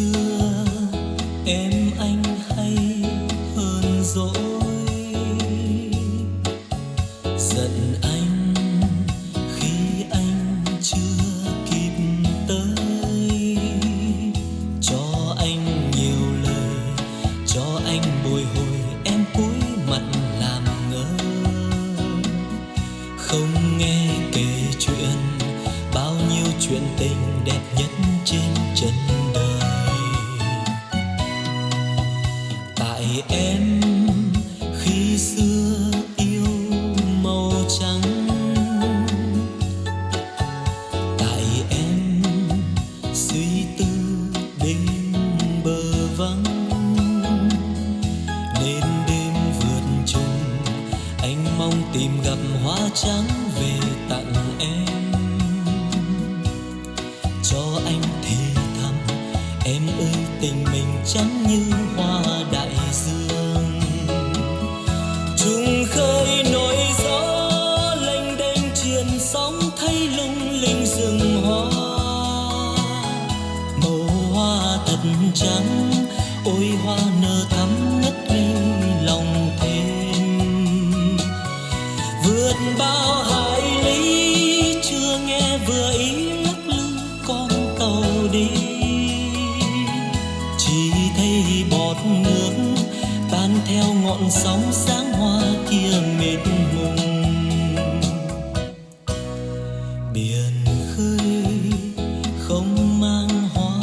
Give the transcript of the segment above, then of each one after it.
xưa em anh hay hơn dỗi, giận anh khi anh chưa kịp tới, cho anh nhiều lời, cho anh bồi hồi, em cúi mặt làm ngơ, không nghe kể chuyện bao nhiêu chuyện tình đẹp nhất trên trần đời. Tại em khi xưa yêu màu trắng, tại em suy tư bên bờ vắng, nên đêm vượt trùng anh mong tìm gặp hoa trắng về tặng em, cho anh thì thầm em ơi tình mình chẳng như hoa đại dương. Trùng khơi nổi gió lênh đênh triền sóng thấy lung linh rừng hoa, màu hoa thật trắng ôi hoa nở thắm ngất ngây lòng thêm. Vượt bao hải lý chưa nghe vừa ý lắc lư con tàu đi, chỉ thấy bọt nước tan theo ngọn sóng sáng hoa kia mịt mùng. Biển khơi không mang hoa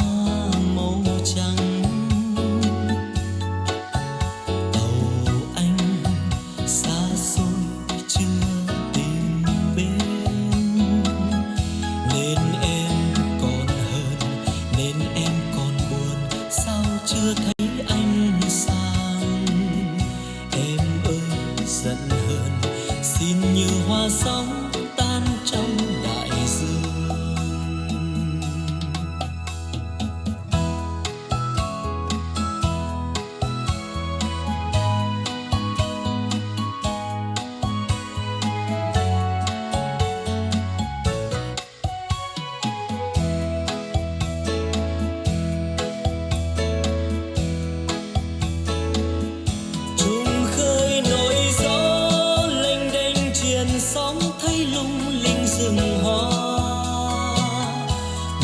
màu trắng, tàu anh xa xôi chưa tìm bên, nên em còn hờn, nên em còn buồn, sao chưa thấy anh sang. Em ơi giận hờn xin như hoa sóng tan trong đại dương. Trùng khơi nổi gió lênh đênh triền sóng thấy lung linh rừng hoa,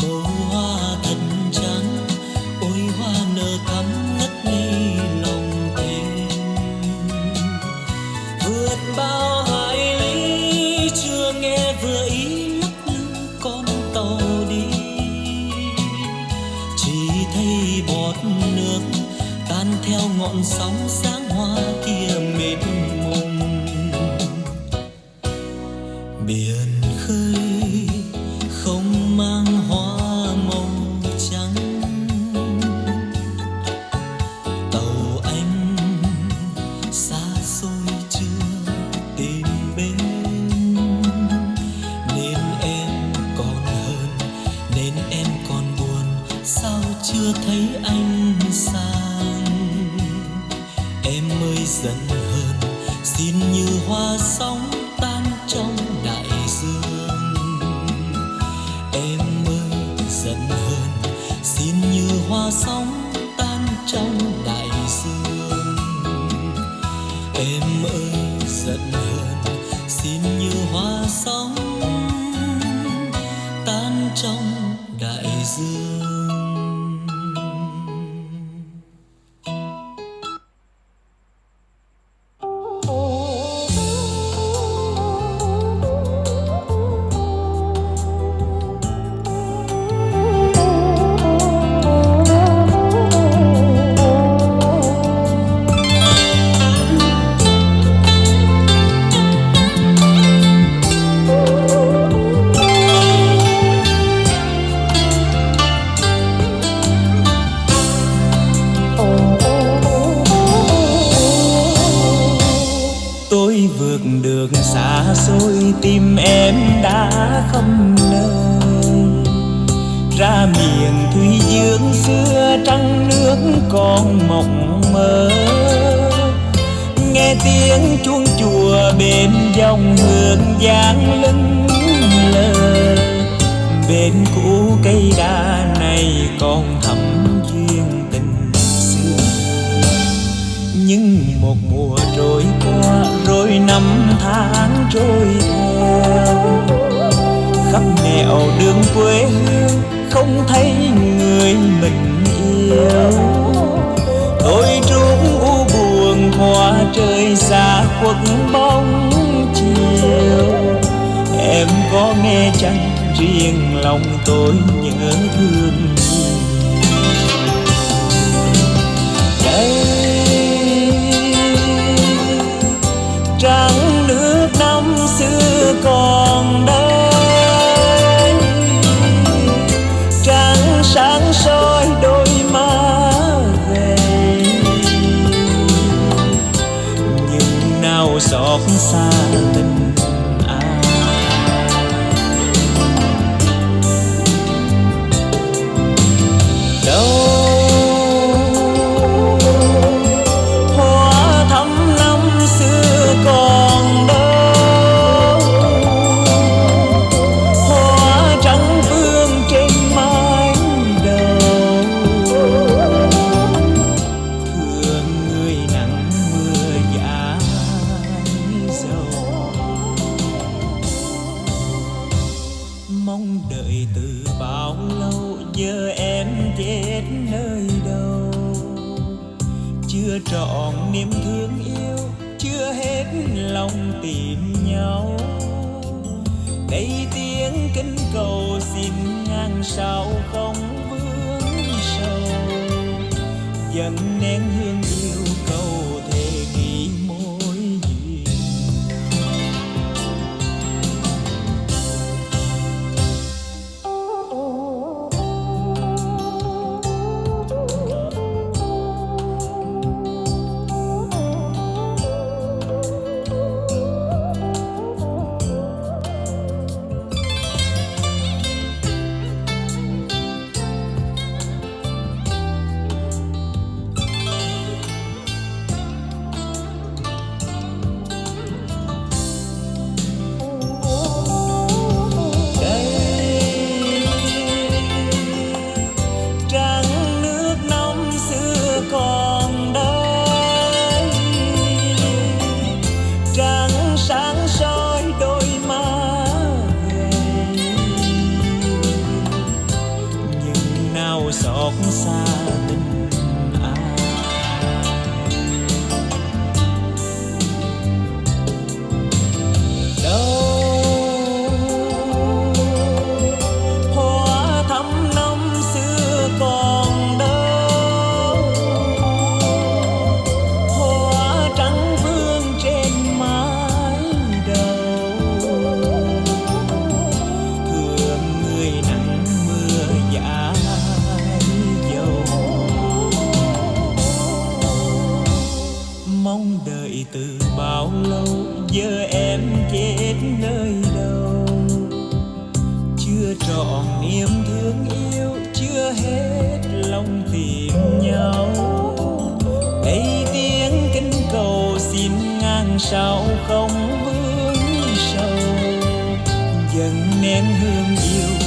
màu hoa thật trắng ôi hoa nở thắm ngất ngây lòng thêm. Vượt bao hải lý chưa nghe vừa ý lắc lư con tàu đi, chỉ thấy bọt nước tan theo ngọn sóng sáng hoa kia mịt mùng. Biển khơi không mang hoa màu trắng, tàu anh xa xôi chưa tìm bên, nên em còn hờn, nên em còn buồn, sao chưa thấy anh sang. Em ơi giận hờn xin như hoa sóng tan trong đại dương. Em ơi giận hờn xin như hoa sóng tan trong đại dương. Em ơi giận hờn xin như hoa sóng tan trong đại dương. Tôi vượt đường xa xôi tìm em đã không nơi, ra miền thủy dương xưa trăng nước còn mộng mơ. Nghe tiếng chuông chùa bên dòng hương giang lưng lờ, bên cũ cây đa này còn thắm duyên. Nhưng một mùa trôi qua rồi năm tháng trôi theo, khắp nẻo đường quê hương không thấy người mình yêu. Tôi trút u buồn hoa trời xa khuất bóng chiều. Em có nghe chăng riêng lòng tôi nhớ thương nhiều. Đây trăng nước năm xưa còn đây, trăng sáng soi đôi má gầy, nhưng nào xót xa tình ai. Đâu hoa thắm năm xưa còn đâu, hoa trắng vương trên mái đầu. Thương người nắng mưa dãi dầu, mong đợi từ bao lâu giờ em chết nơi đâu. Chưa trọn niềm thương yêu, chưa hết lòng tìm nhau. Đây tiếng kinh cầu xin ngàn sao không vương sầu, dâng nén hương yêu cầu thề ghi mối duyên. Sáng soi đôi má gầy, nhưng nào xót xa tình ai. Đâu hoa thắm năm xưa còn đâu, hoa trắng vương trên má. Mong đợi từ bao lâu giờ em chết nơi đâu. Chưa trọn niềm thương yêu, chưa hết lòng tìm nhau. Đây tiếng kinh cầu xin ngàn sao không vương sầu, dâng nén hương yêu